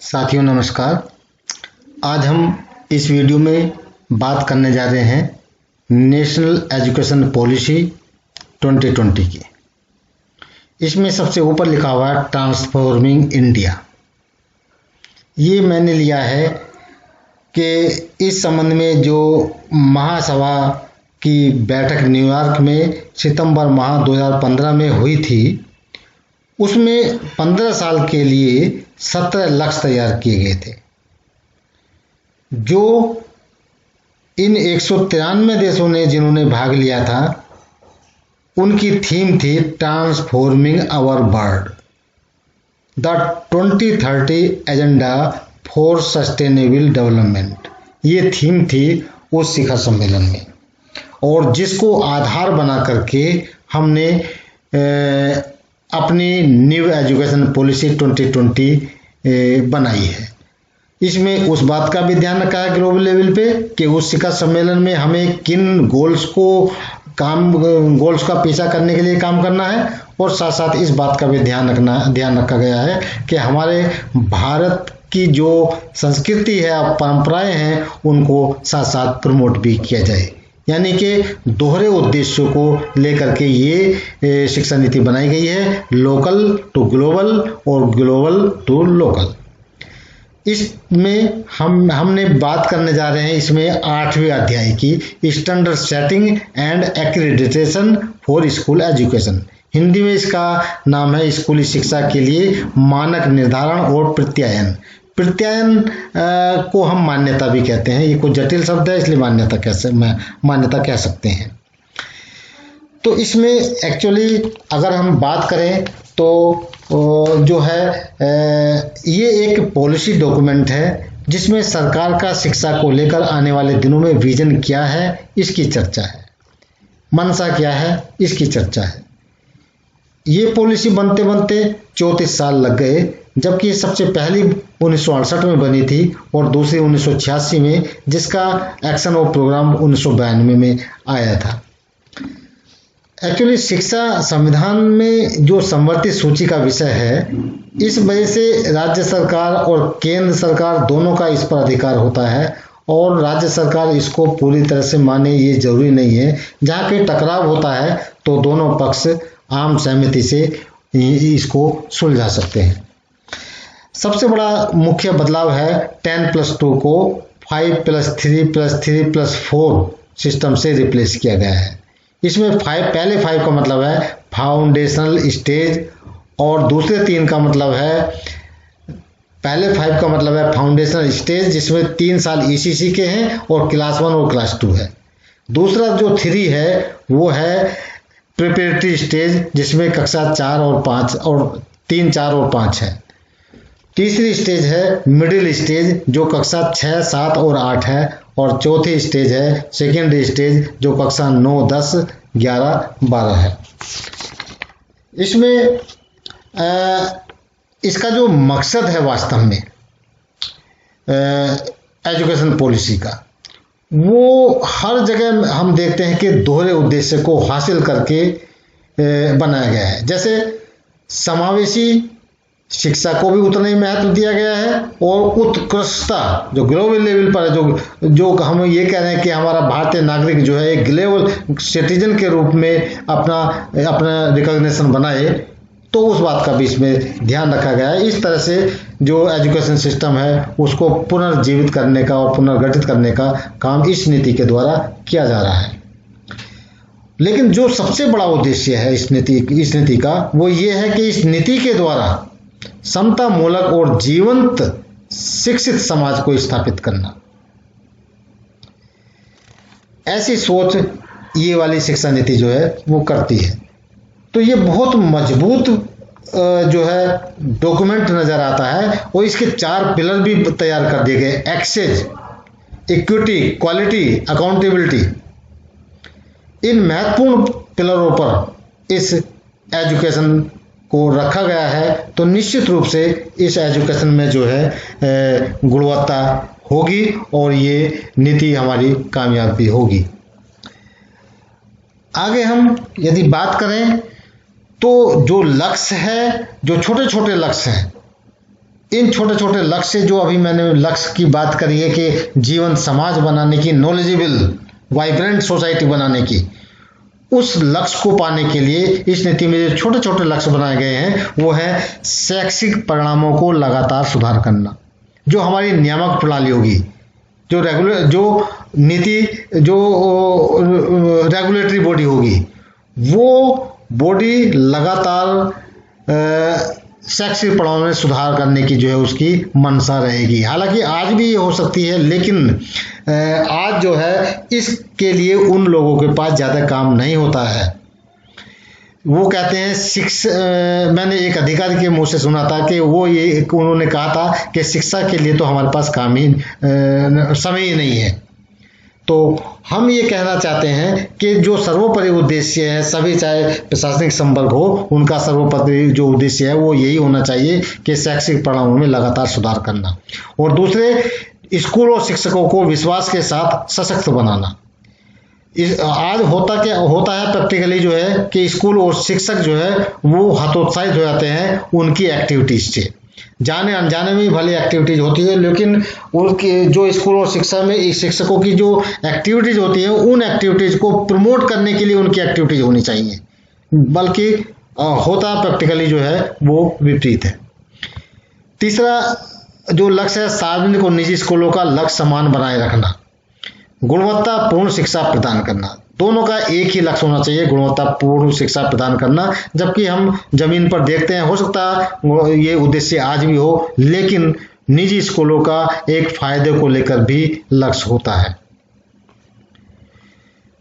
साथियों नमस्कार। आज हम इस वीडियो में बात करने जा रहे हैं नेशनल एजुकेशन पॉलिसी 2020 की। इसमें सबसे ऊपर लिखा हुआ है ट्रांसफॉर्मिंग इंडिया। ये मैंने लिया है कि इस संबंध में जो महासभा की बैठक न्यूयॉर्क में सितंबर माह 2015 में हुई थी, उसमें 15 साल के लिए 17 लक्ष्य तैयार किए गए थे, जो इन 193 देशों ने जिन्होंने भाग लिया था उनकी थीम थी transforming our world, the 2030 agenda for sustainable development. ये थीम थी उस शिखर सम्मेलन में, और जिसको आधार बना करके हमने अपनी न्यू एजुकेशन पॉलिसी 2020 बनाई है। इसमें उस बात का भी ध्यान रखा है ग्लोबल लेवल पे कि उस शिखर सम्मेलन में हमें किन गोल्स का पीछा करने के लिए काम करना है, और साथ साथ इस बात का भी ध्यान रखा गया है कि हमारे भारत की जो संस्कृति है और परंपराएं हैं उनको साथ साथ प्रमोट भी किया जाए। यानी कि दोहरे उद्देश्यों को लेकर के ये शिक्षा नीति बनाई गई है, लोकल टू ग्लोबल और ग्लोबल टू लोकल। इसमें हमने बात करने जा रहे हैं इसमें 8वें अध्याय की, standard setting and accreditation for school education. Hindi में इसका नाम है स्कूली शिक्षा के लिए मानक निर्धारण और प्रत्यायन। प्रत्यायन को हम मान्यता भी कहते हैं। ये कुछ जटिल शब्द है, इसलिए मान्यता कह सकते हैं। तो इसमें एक्चुअली अगर हम बात करें तो जो है ये एक पॉलिसी डॉक्यूमेंट है जिसमें सरकार का शिक्षा को लेकर आने वाले दिनों में विजन क्या है इसकी चर्चा है, मंशा क्या है इसकी चर्चा है। ये पॉलिसी बनते बनते 34 साल लग गए, जबकि सबसे पहली 1968 में बनी थी और दूसरी 1986 में, जिसका एक्शन और प्रोग्राम 1992 में आया था। एक्चुअली शिक्षा संविधान में जो संवर्धित सूची का विषय है, इस वजह से राज्य सरकार और केंद्र सरकार दोनों का इस पर अधिकार होता है, और राज्य सरकार इसको पूरी तरह से माने ये जरूरी नहीं है। जहाँ के टकराव होता है तो दोनों पक्ष आम सहमति से इसको सुलझा सकते हैं। सबसे बड़ा मुख्य बदलाव है 10+2 को 5+3+3+4 सिस्टम से रिप्लेस किया गया है। इसमें पहले 5 का मतलब है फाउंडेशनल स्टेज, और दूसरे 3 का मतलब है, पहले 5 का मतलब है फाउंडेशनल स्टेज जिसमें 3 साल ईसीसी के हैं और क्लास 1 और क्लास 2 है। दूसरा जो 3 है वो है प्रिपरेटरी स्टेज जिसमें कक्षा 4 और 5 और 3, 4 और 5 है। तीसरी स्टेज है मिडिल स्टेज जो कक्षा 6, 7 और 8 है, और चौथी स्टेज है सेकेंडरी स्टेज जो कक्षा 9, 10, 11, 12 है। इसमें इसका जो मकसद है वास्तव में एजुकेशन पॉलिसी का, वो हर जगह हम देखते हैं कि दोहरे उद्देश्य को हासिल करके बनाया गया है। जैसे समावेशी शिक्षा को भी उतना ही महत्व दिया गया है, और उत्कृष्टता जो ग्लोबल लेवल पर है, जो हम ये कह रहे हैं कि हमारा भारतीय नागरिक जो है एक ग्लोबल सिटीजन के रूप में अपना रिकॉग्निशन बनाए, तो उस बात का भी इसमें ध्यान रखा गया है। इस तरह से जो एजुकेशन सिस्टम है उसको पुनर्जीवित करने का और पुनर्गठित करने का काम इस नीति के द्वारा किया जा रहा है। लेकिन जो सबसे बड़ा उद्देश्य है इस नीति का, वो ये है कि इस नीति के द्वारा समता मूलक और जीवंत शिक्षित समाज को स्थापित करना। ऐसी सोच ये वाली शिक्षा नीति जो है वो करती है। तो ये बहुत मजबूत जो है डॉक्यूमेंट नजर आता है, और इसके 4 पिलर भी तैयार कर दिए गए: एक्सेस, इक्विटी, क्वालिटी, अकाउंटेबिलिटी। इन महत्वपूर्ण पिलरों पर इस एजुकेशन को रखा गया है, तो निश्चित रूप से इस एजुकेशन में जो है गुणवत्ता होगी और ये नीति हमारी कामयाब भी होगी। आगे हम यदि बात करें तो जो लक्ष्य है, जो छोटे छोटे लक्ष्य हैं, इन छोटे छोटे लक्ष्य जो अभी मैंने लक्ष्य की बात करी है कि जीवन समाज बनाने की, नॉलेजेबल वाइब्रेंट सोसाइटी बनाने की, उस लक्ष्य को पाने के लिए इस नीति में जो छोटे छोटे लक्ष्य बनाए गए हैं वो है शैक्षिक परिणामों को लगातार सुधार करना। जो हमारी नियामक प्रणाली होगी, जो नीति, जो रेगुलेटरी बॉडी होगी, वो बॉडी लगातार शैक्षिक परिणामों में सुधार करने की जो है उसकी मंशा रहेगी। हालांकि आज भी ये हो सकती है, लेकिन आज जो है इसके लिए उन लोगों के पास ज़्यादा काम नहीं होता है। वो कहते हैं मैंने एक अधिकारी के मुंह से सुना था कि उन्होंने कहा था कि शिक्षा के लिए तो हमारे पास समय ही नहीं है। तो हम ये कहना चाहते हैं कि जो सर्वोपरि उद्देश्य है, सभी चाहे प्रशासनिक संवर्ग हो, उनका सर्वोपरि जो उद्देश्य है वो यही होना चाहिए कि शैक्षिक परिणामों में लगातार सुधार करना, और दूसरे स्कूल और शिक्षकों को विश्वास के साथ सशक्त बनाना। आज होता है प्रैक्टिकली जो है कि स्कूल और शिक्षक जो है वो हतोत्साहित हो जाते हैं उनकी एक्टिविटीज से। जाने अनजाने में भले एक्टिविटीज होती है, लेकिन उनके जो स्कूल और शिक्षा में शिक्षकों की जो एक्टिविटीज होती है, उन एक्टिविटीज को प्रमोट करने के लिए उनकी एक्टिविटीज होनी चाहिए, बल्कि होता प्रैक्टिकली जो है वो विपरीत है। तीसरा जो लक्ष्य है, सार्वजनिक और निजी स्कूलों का लक्ष्य समान बनाए रखना, गुणवत्तापूर्ण शिक्षा प्रदान करना। दोनों का एक ही लक्ष्य होना चाहिए, गुणवत्तापूर्ण शिक्षा प्रदान करना। जबकि हम जमीन पर देखते हैं, हो सकता है ये उद्देश्य आज भी हो, लेकिन निजी स्कूलों का एक फायदे को लेकर भी लक्ष्य होता है।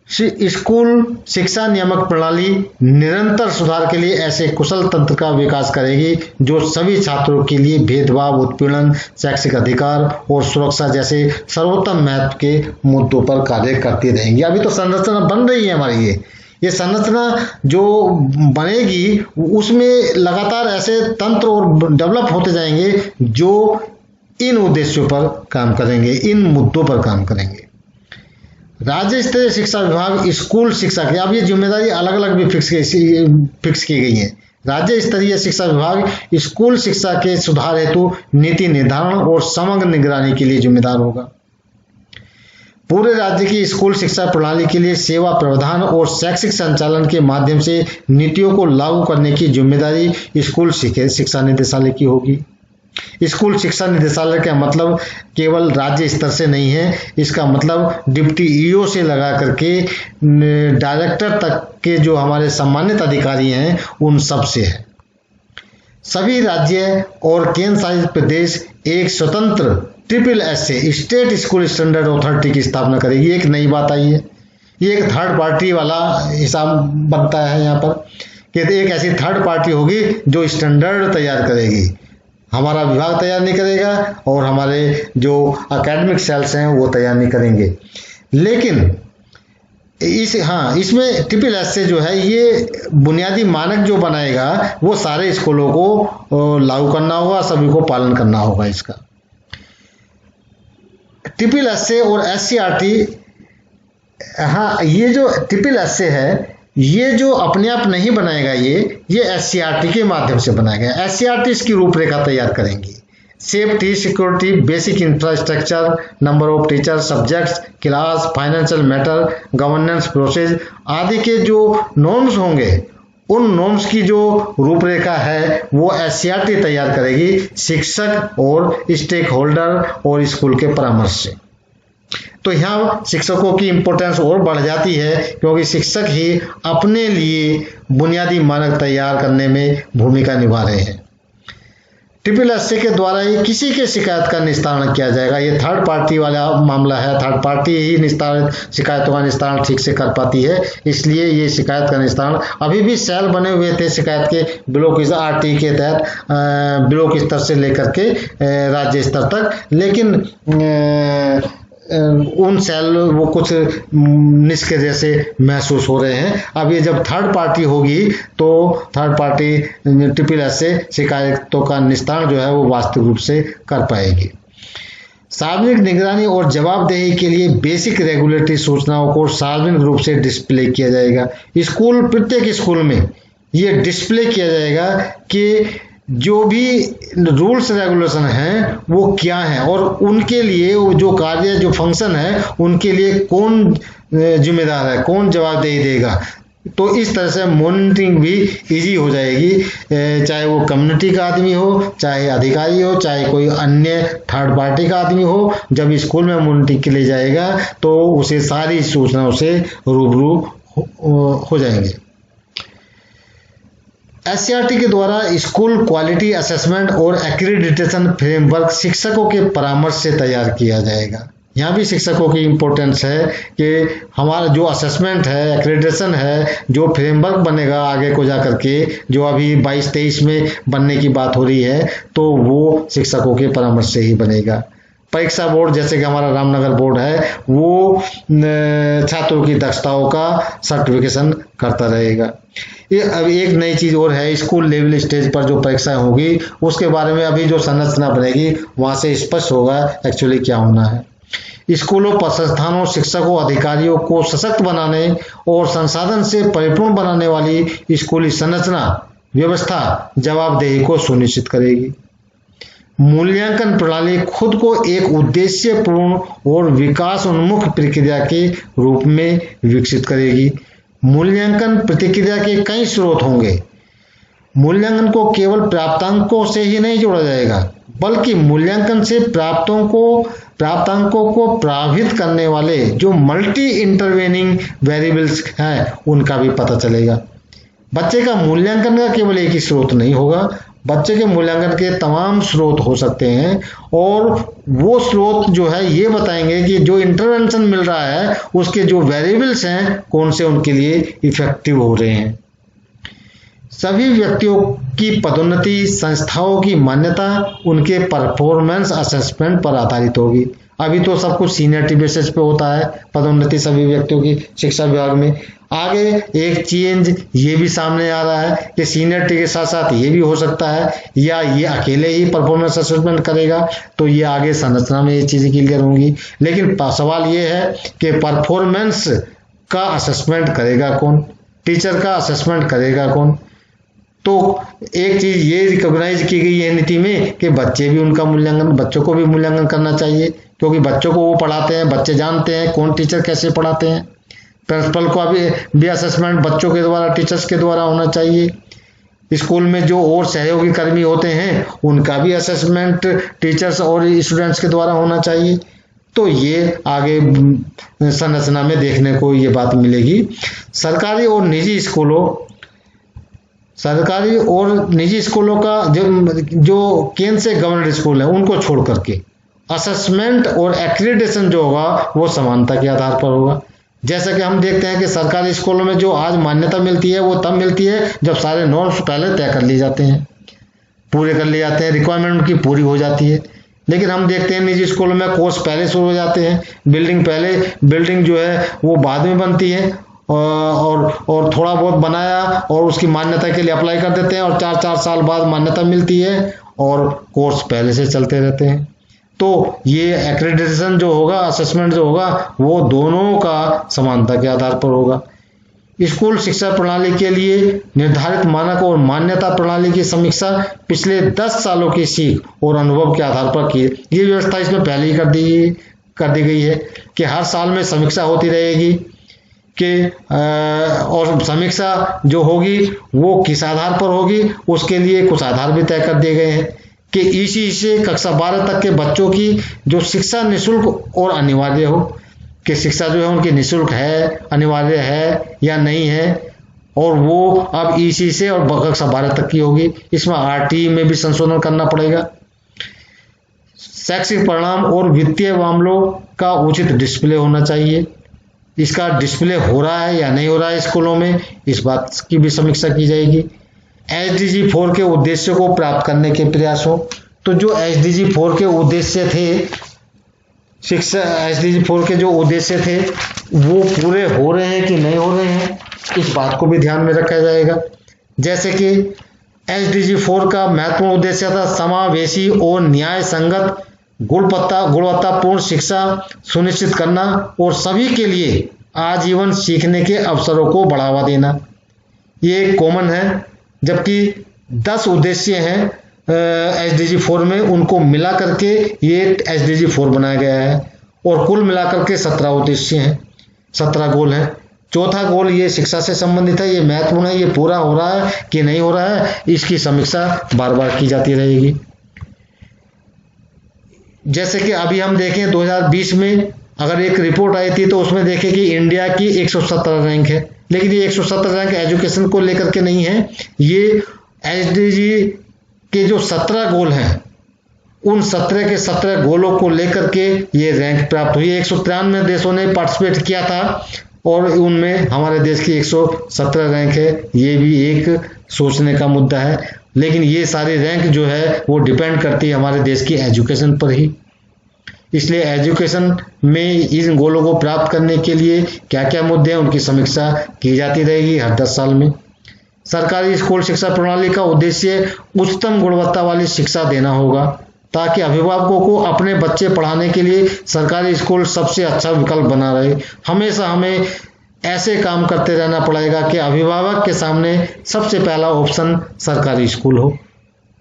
स्कूल शिक्षा नियामक प्रणाली निरंतर सुधार के लिए ऐसे कुशल तंत्र का विकास करेगी जो सभी छात्रों के लिए भेदभाव, उत्पीड़न, शैक्षिक अधिकार और सुरक्षा जैसे सर्वोत्तम महत्व के मुद्दों पर कार्य करती रहेंगी। अभी तो संरचना बन रही है हमारी, ये संरचना जो बनेगी उसमें लगातार ऐसे तंत्र और डेवलप होते जाएंगे जो इन उद्देश्यों पर काम करेंगे, इन मुद्दों पर काम करेंगे। राज्य स्तरीय शिक्षा विभाग स्कूल शिक्षा की, अब ये जिम्मेदारी अलग अलग भी फिक्स की गई है। राज्य स्तरीय शिक्षा विभाग स्कूल शिक्षा के सुधार हेतु नीति निर्धारण और समग्र निगरानी के लिए जिम्मेदार होगा। पूरे राज्य की स्कूल शिक्षा प्रणाली के लिए सेवा प्रावधान और शैक्षिक संचालन के माध्यम से नीतियों को लागू करने की जिम्मेदारी स्कूल शिक्षा निदेशालय की होगी। स्कूल शिक्षा निदेशालय का मतलब केवल राज्य स्तर से नहीं है, इसका मतलब डिप्टी ईओ से लगा करके डायरेक्टर तक के जो हमारे सम्मानित अधिकारी हैं उन सब से है। सभी राज्य और केंद्र शासित प्रदेश एक स्वतंत्र SSS से स्टेट स्कूल स्टैंडर्ड अथॉरिटी की स्थापना करेगी। एक नई बात आई है, ये एक थर्ड पार्टी वाला हिसाब बनता है यहाँ पर कि एक ऐसी थर्ड पार्टी होगी जो स्टैंडर्ड तैयार करेगी। हमारा विभाग तैयार नहीं करेगा और हमारे जो एकेडमिक सेल्स हैं वो तैयार नहीं करेंगे। लेकिन इसमें SSS से जो है ये बुनियादी मानक जो बनाएगा वो सारे स्कूलों को लागू करना होगा, सभी को पालन करना होगा इसका। SSS से और SCRT, ये जो SSS से है ये जो अपने आप नहीं बनाएगा, ये SCRT के माध्यम से बनाएगा। SCRT इसकी रूपरेखा तैयार करेंगी। Safety, security, basic infrastructure, number of teacher, subjects, class, financial matter, governance process आदि के जो नॉर्म्स होंगे, उन नॉर्म्स की जो रूपरेखा है वो SCRT तैयार करेगी शिक्षक और स्टेक होल्डर और स्कूल के परामर्श से। तो यहाँ शिक्षकों की इम्पोर्टेंस और बढ़ जाती है, क्योंकि शिक्षक ही अपने लिए बुनियादी मानक तैयार करने में भूमिका निभा रहे हैं। SSS के द्वारा ही किसी के शिकायत का निस्तारण किया जाएगा। ये थर्ड पार्टी वाला मामला है, थर्ड पार्टी ही शिकायतों का निस्तारण ठीक से कर पाती है, इसलिए ये शिकायत का निस्तारण अभी भी सेल बने हुए थे शिकायत के ब्लॉक RT के तहत, ब्लॉक स्तर से लेकर के राज्य स्तर तक, लेकिन उन सेल वो कुछ निष्क्रिय से महसूस हो रहे हैं। अब ये जब थर्ड पार्टी होगी तो थर्ड पार्टी SSS से शिकायतों का निस्तारण जो है वो वास्तविक रूप से कर पाएगी। सार्वजनिक निगरानी और जवाबदेही के लिए बेसिक रेगुलेटरी सूचनाओं को सार्वजनिक रूप से डिस्प्ले किया जाएगा। प्रत्येक स्कूल में ये डिस्प्ले किया जाएगा कि जो भी रूल्स रेगुलेशन हैं वो क्या हैं और उनके लिए वो जो कार्य जो फंक्शन है उनके लिए कौन जिम्मेदार है, कौन जवाबदेही देगा। तो इस तरह से मॉनिटरिंग भी इजी हो जाएगी, चाहे वो कम्युनिटी का आदमी हो, चाहे अधिकारी हो, चाहे कोई अन्य थर्ड पार्टी का आदमी हो। जब स्कूल में मॉनिटरिंग के लिए जाएगा तो उसे सारी सूचनाओं से रूबरू हो जाएंगे। एससीईआरटी के द्वारा स्कूल क्वालिटी असेसमेंट और एक्रीडिटेशन फ्रेमवर्क शिक्षकों के परामर्श से तैयार किया जाएगा। यहाँ भी शिक्षकों की इम्पोर्टेंस है कि हमारा जो असेसमेंट है, एक्रेडिटेशन है, जो फ्रेमवर्क बनेगा आगे को जाकर के, जो अभी 22-23 में बनने की बात हो रही है, तो वो शिक्षकों के परामर्श से ही बनेगा। परीक्षा बोर्ड जैसे कि हमारा रामनगर बोर्ड है वो छात्रों की दक्षताओं का सर्टिफिकेशन करता रहेगा। ये अब एक नई चीज और है, स्कूल लेवल स्टेज पर जो परीक्षाएं होगी उसके बारे में अभी जो संरचना बनेगी वहां से स्पष्ट होगा एक्चुअली क्या होना है। स्कूलों पर संस्थानों, शिक्षकों, अधिकारियों को सशक्त बनाने और संसाधन से परिपूर्ण बनाने वाली स्कूली संरचना व्यवस्था जवाबदेही को सुनिश्चित करेगी। मूल्यांकन प्रणाली खुद को एक उद्देश्यपूर्ण और विकास उन्मुख प्रक्रिया के रूप में विकसित करेगी। मूल्यांकन प्रक्रिया के कई स्रोत होंगे। मूल्यांकन को केवल प्राप्तांकों से ही नहीं जोड़ा जाएगा, बल्कि मूल्यांकन से प्राप्तांकों को प्रभावित करने वाले जो मल्टी इंटरवेनिंग वेरिएबल्स हैं उनका भी पता चलेगा। बच्चे का मूल्यांकन का केवल एक ही स्रोत नहीं होगा, बच्चे के मूल्यांकन के तमाम स्रोत हो सकते हैं और वो स्रोत जो है ये बताएंगे कि जो इंटरवेंशन मिल रहा है उसके जो वेरिएबल्स हैं कौन से उनके लिए इफेक्टिव हो रहे हैं। सभी व्यक्तियों की पदोन्नति संस्थाओं की मान्यता उनके परफॉर्मेंस असेसमेंट पर आधारित होगी। अभी तो सब कुछ सीनियरिटी बेसिस पे होता है पदोन्नति सभी व्यक्तियों की शिक्षा विभाग में। आगे एक चेंज ये भी सामने आ रहा है कि सीनियरिटी के साथ साथ ये भी हो सकता है या ये अकेले ही परफॉर्मेंस असेसमेंट करेगा, तो ये आगे संरचना में ये चीजें क्लियर होंगी। लेकिन सवाल ये है कि परफॉर्मेंस का असेसमेंट करेगा कौन, टीचर का असेसमेंट करेगा कौन। तो एक चीज ये रिकॉग्नाइज की गई है नीति में कि बच्चों को भी मूल्यांकन करना चाहिए, क्योंकि बच्चों को वो पढ़ाते हैं, बच्चे जानते हैं कौन टीचर कैसे पढ़ाते हैं। प्रिंसिपल को भी असेसमेंट बच्चों के द्वारा, टीचर्स के द्वारा होना चाहिए। स्कूल में जो और सहयोगी कर्मी होते हैं उनका भी असेसमेंट टीचर्स और स्टूडेंट्स के द्वारा होना चाहिए। तो ये आगे संरचना में देखने को ये बात मिलेगी। सरकारी और निजी स्कूलों का जो केंद्र से गवर्नमेंट स्कूल है उनको छोड़ करके असेसमेंट और एक्रीडिटेशन जो होगा वो समानता के आधार पर होगा। जैसा कि हम देखते हैं कि सरकारी स्कूलों में जो आज मान्यता मिलती है वो तब मिलती है जब सारे नॉर्म्स पहले तय कर लिए जाते हैं, पूरे कर लिए जाते हैं, रिक्वायरमेंट उनकी पूरी हो जाती है। लेकिन हम देखते हैं निजी स्कूलों में कोर्स पहले शुरू हो जाते हैं, बिल्डिंग जो है वो बाद में बनती है और थोड़ा बहुत बनाया और उसकी मान्यता के लिए अप्लाई कर देते हैं और 4-4 साल बाद मान्यता मिलती है और कोर्स पहले से चलते रहते हैं। तो ये एक्रेडिटेशन जो होगा, असेसमेंट जो होगा वो दोनों का समानता के आधार पर होगा। स्कूल शिक्षा प्रणाली के लिए निर्धारित मानक और मान्यता प्रणाली की समीक्षा पिछले 10 सालों की सीख और अनुभव के आधार पर की। ये व्यवस्था इसमें पहले ही कर दी गई है कि हर साल में समीक्षा होती रहेगी और समीक्षा जो होगी वो किस आधार पर होगी, उसके लिए कुछ आधार भी तय कर दिए गए हैं कि इसी से कक्षा 12 तक के बच्चों की जो शिक्षा निःशुल्क और अनिवार्य हो, कि शिक्षा जो है उनकी निःशुल्क है, अनिवार्य है या नहीं है, और वो अब इसी से और कक्षा 12 तक की होगी। इसमें आरटीई में भी संशोधन करना पड़ेगा। शैक्षिक परिणाम और वित्तीय मामलों का उचित डिस्प्ले होना चाहिए। इसका डिस्प्ले हो रहा है या नहीं हो रहा है स्कूलों में, इस बात की भी समीक्षा की जाएगी। एसडीजी 4 के उद्देश्यों को प्राप्त करने के प्रयासों, तो जो एसडीजी 4 के उद्देश्य थे, एसडीजी 4 के जो उद्देश्य थे वो पूरे हो रहे हैं कि नहीं हो रहे हैं, इस बात को भी ध्यान में रखा जाएगा। जैसे कि एसडीजी 4 का महत्वपूर्ण उद्देश्य था समावेशी और न्याय संगत गुणवत्तापूर्ण शिक्षा सुनिश्चित करना और सभी के लिए आजीवन सीखने के अवसरों को बढ़ावा देना। ये कॉमन है, जबकि 10 उद्देश्य हैं SDG 4 में, उनको मिला करके ये SDG 4 बनाया गया है और कुल मिलाकर के 17 उद्देश्य हैं, 17 गोल हैं। चौथा गोल ये शिक्षा से संबंधित है, ये महत्वपूर्ण है, ये पूरा हो रहा है कि नहीं हो रहा है, इसकी समीक्षा बार बार की जाती रहेगी। जैसे कि अभी हम देखें 2020 में अगर एक रिपोर्ट आई थी तो उसमें देखें कि इंडिया की 117 रैंक है, लेकिन ये 117 रैंक एजुकेशन को लेकर के नहीं है, ये SDG के जो 17 गोल हैं उन 17 के 17 गोलों को लेकर के ये रैंक प्राप्त हुई। 193 देशों ने पार्टिसिपेट किया था और उनमें हमारे देश की 117 रैंक है। ये भी एक सोचने का मुद्दा है, लेकिन ये सारी रैंक जो है वो डिपेंड करती है हमारे देश की एजुकेशन पर ही। इसलिए एजुकेशन में इन गोलों को प्राप्त करने के लिए क्या क्या मुद्दे हैं उनकी समीक्षा की जाती रहेगी हर 10 साल में। सरकारी स्कूल शिक्षा प्रणाली का उद्देश्य उच्चतम गुणवत्ता वाली शिक्षा देना होगा, ताकि अभिभावकों को अपने बच्चे पढ़ाने के लिए सरकारी स्कूल सबसे अच्छा विकल्प बना रहे। हमेशा हमें ऐसे काम करते रहना पड़ेगा कि अभिभावक के सामने सबसे पहला ऑप्शन सरकारी स्कूल हो,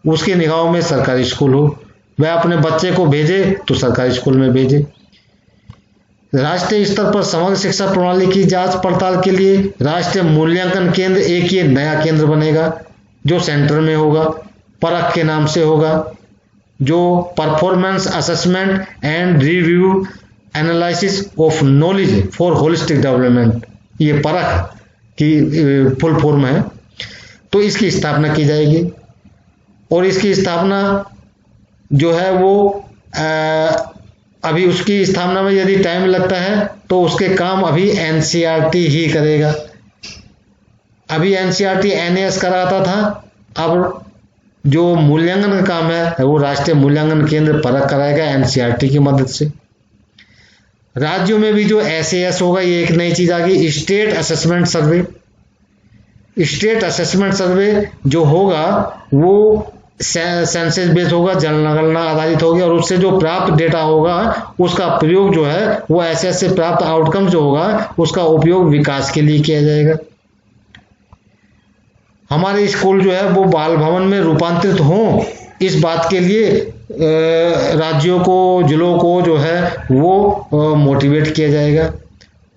उसकी निगाहों में सरकारी स्कूल हो, वह अपने बच्चे को भेजे तो सरकारी स्कूल में भेजे। राष्ट्रीय स्तर पर समग्र शिक्षा प्रणाली की जांच पड़ताल के लिए राष्ट्रीय मूल्यांकन केंद्र एक ये नया केंद्र बनेगा जो सेंटर में होगा, परख के नाम से होगा, जो performance assessment and review analysis of knowledge for holistic development, ये परख की फुल फॉर्म है। तो इसकी स्थापना की जाएगी और इसकी स्थापना जो है वो अभी उसकी स्थापना में यदि टाइम लगता है तो उसके काम अभी NCERT ही करेगा। अभी NCERT NAS कराता था, अब जो मूल्यांकन का काम है वो राष्ट्रीय मूल्यांकन केंद्र परख कराएगा NCERT की मदद से। राज्यों में भी जो SAS होगा, ये एक नई चीज आ गई, स्टेट असेसमेंट सर्वे। स्टेट असेसमेंट सर्वे जो होगा वो सेंसस बेस होगा, जनगणना आधारित होगी और उससे जो प्राप्त डेटा होगा उसका प्रयोग जो है वो ऐसे ऐसे प्राप्त आउटकम जो होगा उसका उपयोग विकास के लिए किया जाएगा। हमारे स्कूल जो है वो बाल भवन में रूपांतरित हों, इस बात के लिए राज्यों को, जिलों को जो है वो मोटिवेट किया जाएगा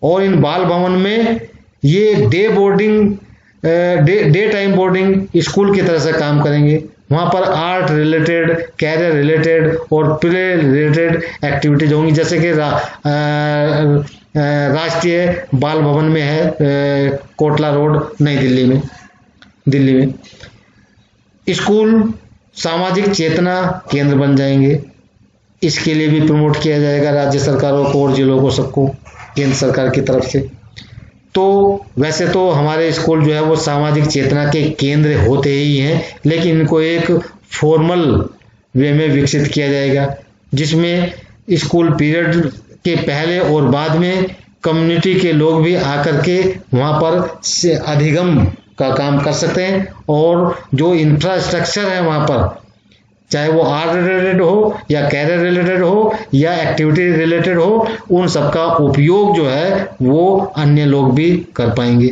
और इन बाल भवन में ये डे टाइम बोर्डिंग स्कूल की तरह से काम करेंगे। वहाँ पर आर्ट रिलेटेड, कैरियर रिलेटेड और प्ले रिलेटेड एक्टिविटीज होंगी, जैसे कि राष्ट्रीय बाल भवन में है कोटला रोड नई दिल्ली में। स्कूल सामाजिक चेतना केंद्र बन जाएंगे, इसके लिए भी प्रमोट किया जाएगा राज्य सरकारों को और जिलों को, सबको केंद्र सरकार की तरफ से। तो वैसे तो हमारे स्कूल जो है वो सामाजिक चेतना के केंद्र होते ही हैं, लेकिन इनको एक फॉर्मल वे में विकसित किया जाएगा, जिसमें स्कूल पीरियड के पहले और बाद में कम्युनिटी के लोग भी आकर के वहाँ पर से अधिगम का काम कर सकते हैं और जो इंफ्रास्ट्रक्चर है वहाँ पर, चाहे वो आर्ट रिलेटेड हो या कैरियर रिलेटेड हो या एक्टिविटी रिलेटेड हो, उन सबका उपयोग जो है वो अन्य लोग भी कर पाएंगे।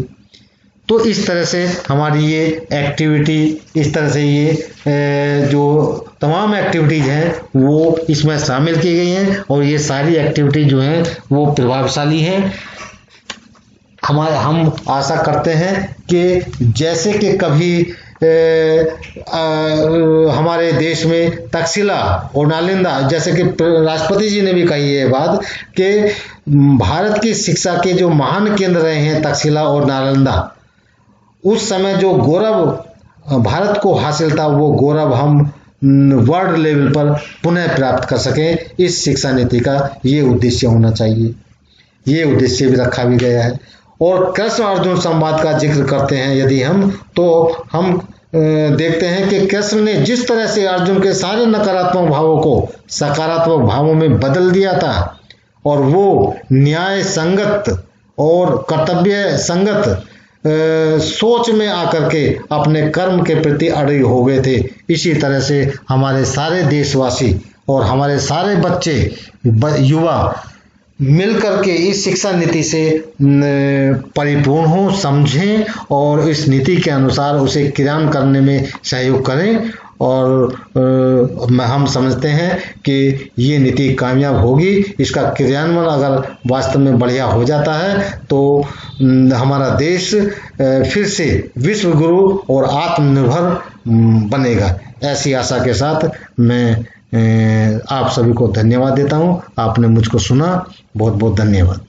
तो इस तरह से हमारी ये एक्टिविटी, इस तरह से ये जो तमाम एक्टिविटीज हैं वो इसमें शामिल की गई हैं और ये सारी एक्टिविटी जो हैं वो प्रभावशाली हैं। हम आशा करते हैं कि जैसे कि कभी हमारे देश में तक्षशिला और नालंदा, जैसे कि राष्ट्रपति जी ने भी कही है बात कि भारत की शिक्षा के जो महान केंद्र रहे हैं तक्षशिला और नालंदा, उस समय जो गौरव भारत को हासिल था वो गौरव हम वर्ल्ड लेवल पर पुनः प्राप्त कर सकें। इस शिक्षा नीति का ये उद्देश्य होना चाहिए, ये उद्देश्य भी रखा भी गया है। और कृष्ण अर्जुन संवाद का जिक्र करते हैं यदि हम, तो हम देखते हैं कि कृष्ण ने जिस तरह से अर्जुन के सारे नकारात्मक भावों को सकारात्मक भावों में बदल दिया था और वो न्याय संगत और कर्तव्य संगत सोच में आकर के अपने कर्म के प्रति अड़े हो गए थे, इसी तरह से हमारे सारे देशवासी और हमारे सारे बच्चे, युवा मिलकर के इस शिक्षा नीति से परिपूर्ण हो, समझें और इस नीति के अनुसार उसे क्रियान्वयन करने में सहयोग करें। और हम समझते हैं कि ये नीति कामयाब होगी। इसका क्रियान्वयन अगर वास्तव में बढ़िया हो जाता है तो हमारा देश फिर से विश्व गुरु और आत्मनिर्भर बनेगा। ऐसी आशा के साथ मैं आप सभी को धन्यवाद देता हूँ। आपने मुझको सुना, बहुत बहुत धन्यवाद।